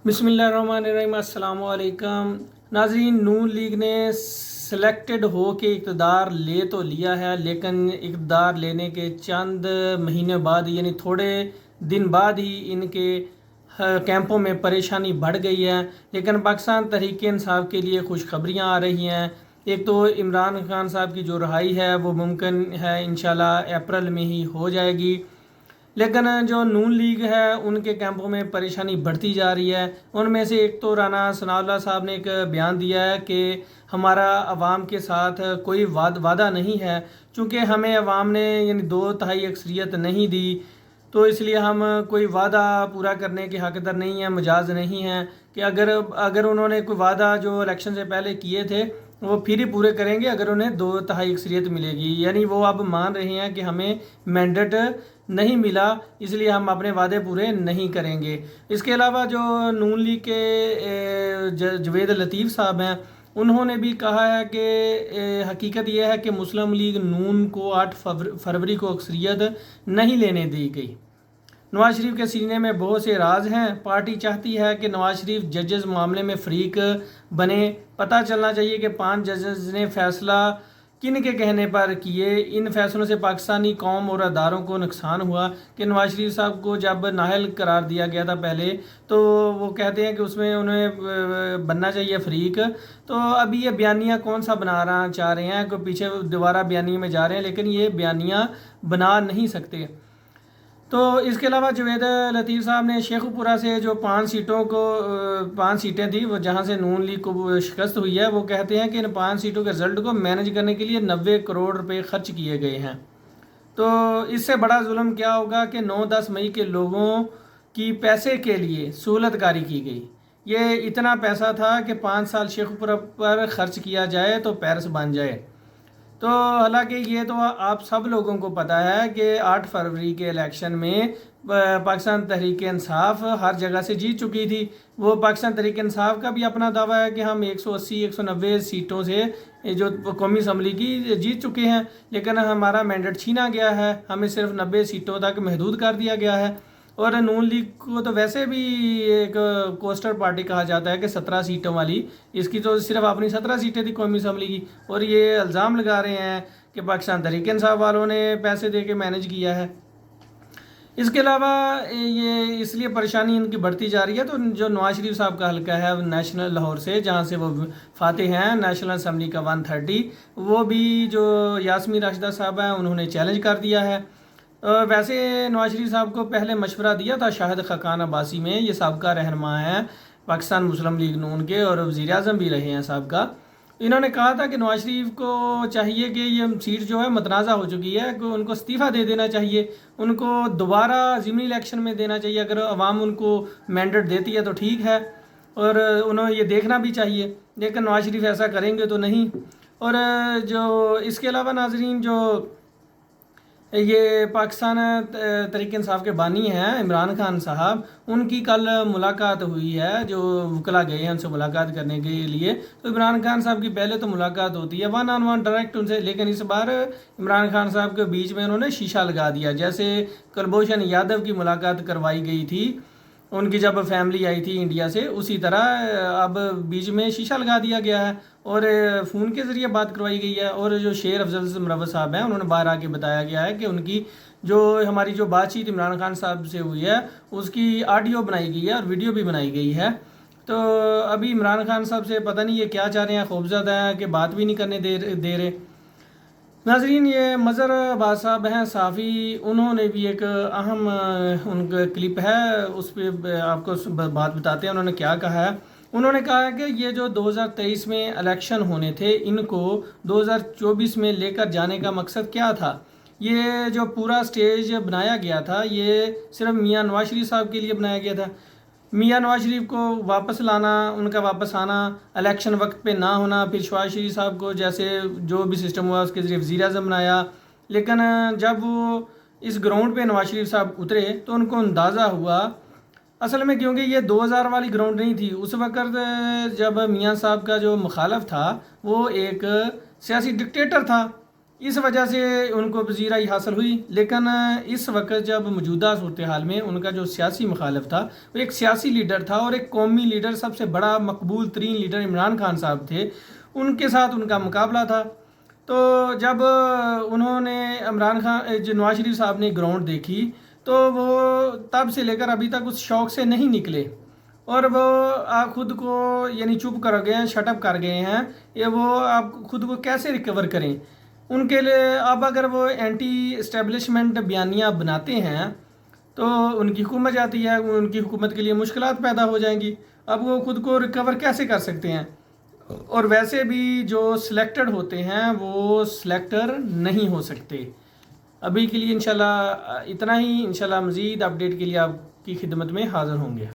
بسم اللہ الرحمن الرحیم۔ السلام علیکم ناظرین، نون لیگ نے سلیکٹڈ ہو کے اقتدار لے تو لیا ہے، لیکن اقتدار لینے کے چند مہینے بعد یعنی تھوڑے دن بعد ہی ان کے کیمپوں میں پریشانی بڑھ گئی ہے۔ لیکن پاکستان تحریک انصاف کے لیے خوشخبریاں آ رہی ہیں۔ ایک تو عمران خان صاحب کی جو رہائی ہے وہ ممکن ہے انشاءاللہ اپریل میں ہی ہو جائے گی، لیکن جو نون لیگ ہے ان کے کیمپوں میں پریشانی بڑھتی جا رہی ہے۔ ان میں سے ایک تو رانا ثناء اللہ صاحب نے ایک بیان دیا ہے کہ ہمارا عوام کے ساتھ کوئی وعدہ نہیں ہے، چونکہ ہمیں عوام نے یعنی 2/3 اکثریت نہیں دی، تو اس لیے ہم کوئی وعدہ پورا کرنے کے حقدار نہیں ہیں، مجاز نہیں ہیں کہ اگر انہوں نے کوئی وعدہ جو الیکشن سے پہلے کیے تھے وہ پھر ہی پورے کریں گے اگر انہیں 2/3 اکثریت ملے گی۔ یعنی وہ اب مان رہے ہیں کہ ہمیں مینڈیٹ نہیں ملا، اس لیے ہم اپنے وعدے پورے نہیں کریں گے۔ اس کے علاوہ جو نون لیگ کے جوید لطیف صاحب ہیں، انہوں نے بھی کہا ہے کہ حقیقت یہ ہے کہ مسلم لیگ نون کو 8 فروری کو اکثریت نہیں لینے دی گئی۔ نواز شریف کے سینے میں بہت سے راز ہیں، پارٹی چاہتی ہے کہ نواز شریف ججز معاملے میں فریق بنے۔ پتہ چلنا چاہیے کہ 5 ججز نے فیصلہ کن کے کہنے پر کیے۔ ان فیصلوں سے پاکستانی قوم اور اداروں کو نقصان ہوا کہ نواز شریف صاحب کو جب نااہل قرار دیا گیا تھا پہلے، تو وہ کہتے ہیں کہ اس میں انہیں بننا چاہیے فریق، تو ابھی یہ بیانیہ کون سا بنانا چاہ رہے ہیں کہ پیچھے دوبارہ بیانیے میں جا رہے ہیں، لیکن یہ بیانیہ بنا نہیں سکتے۔ تو اس کے علاوہ جوید لطیف صاحب نے شیخو پورہ سے جو 5 سیٹیں تھیں وہ جہاں سے نون لیگ کو شکست ہوئی ہے، وہ کہتے ہیں کہ ان 5 سیٹوں کے رزلٹ کو مینج کرنے کے لیے 90 کروڑ روپے خرچ کیے گئے ہیں۔ تو اس سے بڑا ظلم کیا ہوگا کہ 9-10 مئی کے لوگوں کی پیسے کے لیے سہولت کاری کی گئی۔ یہ اتنا پیسہ تھا کہ 5 سال شیخو پورہ پر خرچ کیا جائے تو پیرس بن جائے۔ تو حالانکہ یہ تو آپ سب لوگوں کو پتہ ہے کہ 8 فروری کے الیکشن میں پاکستان تحریک انصاف ہر جگہ سے جیت چکی تھی۔ وہ پاکستان تحریک انصاف کا بھی اپنا دعویٰ ہے کہ ہم 180-190 سیٹوں سے جو قومی اسمبلی کی جیت چکے ہیں، لیکن ہمارا مینڈیٹ چھینا گیا ہے، ہمیں صرف 90 سیٹوں تک محدود کر دیا گیا ہے۔ اور نون لیگ کو تو ویسے بھی ایک کوسٹر پارٹی کہا جاتا ہے کہ 17 سیٹوں والی، اس کی تو صرف اپنی 17 سیٹیں تھی قومی اسمبلی کی، اور یہ الزام لگا رہے ہیں کہ پاکستان تحریک انصاف والوں نے پیسے دے کے مینج کیا ہے۔ اس کے علاوہ یہ اس لیے پریشانی ان کی بڑھتی جا رہی ہے، تو جو نواز شریف صاحب کا حلقہ ہے نیشنل لاہور سے، جہاں سے وہ فاتح ہیں نیشنل اسمبلی کا 130، وہ بھی جو یاسمین راشدہ صاحب ہیں انہوں نے چیلنج کر دیا ہے۔ ویسے نواز شریف صاحب کو پہلے مشورہ دیا تھا شاہد خاقان عباسی میں، یہ سابقہ رہنما ہیں پاکستان مسلم لیگ نون کے اور وزیر اعظم بھی رہے ہیں سابقہ۔ انہوں نے کہا تھا کہ نواز شریف کو چاہیے کہ یہ سیٹ جو ہے متنازع ہو چکی ہے، کہ ان کو استعفیٰ دے دینا چاہیے، ان کو دوبارہ ضمنی الیکشن میں دینا چاہیے، اگر عوام ان کو مینڈیٹ دیتی ہے تو ٹھیک ہے، اور انہیں یہ دیکھنا بھی چاہیے، لیکن نواز شریف ایسا کریں گے تو نہیں۔ اور جو اس کے علاوہ ناظرین، جو یہ پاکستان تحریک انصاف کے بانی ہیں عمران خان صاحب، ان کی کل ملاقات ہوئی ہے، جو وکلا گئے ہیں ان سے ملاقات کرنے کے لیے۔ تو عمران خان صاحب کی پہلے تو ملاقات ہوتی ہے 1 on 1 ڈائریکٹ ان سے، لیکن اس بار عمران خان صاحب کے بیچ میں انہوں نے شیشہ لگا دیا، جیسے کلبھوشن یادو کی ملاقات کروائی گئی تھی ان کی جب فیملی آئی تھی انڈیا سے، اسی طرح اب بیچ میں شیشہ لگا دیا گیا ہے اور فون کے ذریعے بات کروائی گئی ہے۔ اور جو شیر افضل مروت صاحب ہیں، انہوں نے باہر آ کے بتایا گیا ہے کہ ان کی ہماری جو بات چیت عمران خان صاحب سے ہوئی ہے اس کی آڈیو بنائی گئی ہے اور ویڈیو بھی بنائی گئی ہے۔ تو ابھی عمران خان صاحب سے پتہ نہیں یہ کیا چاہ رہے ہیں، خوفزدہ ہیں کہ بات بھی نہیں کرنے دے رہے۔ ناظرین، یہ مظہر عباس صاحب ہیں صحافی، انہوں نے بھی ایک اہم ان کا کلپ ہے، اس پہ آپ کو بات بتاتے ہیں انہوں نے کیا کہا ہے۔ انہوں نے کہا ہے کہ یہ جو 2023 میں الیکشن ہونے تھے، ان کو 2024 میں لے کر جانے کا مقصد کیا تھا؟ یہ جو پورا سٹیج بنایا گیا تھا یہ صرف میاں نواز شریف صاحب کے لیے بنایا گیا تھا۔ میاں نواز شریف کو واپس لانا، ان کا واپس آنا، الیکشن وقت پہ نہ ہونا، پھر شہباز شریف صاحب کو جیسے جو بھی سسٹم ہوا اس کے ذریعے وزیر اعظم بنایا، لیکن جب وہ اس گراؤنڈ پہ نواز شریف صاحب اترے تو ان کو اندازہ ہوا اصل میں، کیونکہ یہ 2000 والی گراؤنڈ نہیں تھی اس وقت، جب میاں صاحب کا جو مخالف تھا وہ ایک سیاسی ڈکٹیٹر تھا، اس وجہ سے ان کو پذیرائی حاصل ہوئی، لیکن اس وقت جب موجودہ صورتحال میں ان کا جو سیاسی مخالف تھا وہ ایک سیاسی لیڈر تھا اور ایک قومی لیڈر، سب سے بڑا مقبول ترین لیڈر عمران خان صاحب تھے، ان کے ساتھ ان کا مقابلہ تھا۔ تو جب انہوں نے عمران خان جو نواز شریف صاحب نے گراؤنڈ دیکھی تو وہ تب سے لے کر ابھی تک اس شوق سے نہیں نکلے، اور وہ آپ خود کو یعنی چپ کر گئے ہیں، شٹ اپ کر گئے ہیں، یہ وہ آپ خود کو کیسے ریکور کریں۔ ان کے لیے اب اگر وہ اینٹی اسٹیبلشمنٹ بیانیہ بناتے ہیں تو ان کی حکومت جاتی ہے، ان کی حکومت کے لیے مشکلات پیدا ہو جائیں گی، اب وہ خود کو ریکور کیسے کر سکتے ہیں۔ اور ویسے بھی جو سلیکٹڈ ہوتے ہیں وہ سلیکٹر نہیں ہو سکتے۔ ابھی کے لیے انشاءاللہ اتنا ہی، انشاءاللہ مزید اپڈیٹ کے لیے آپ کی خدمت میں حاضر ہوں گے۔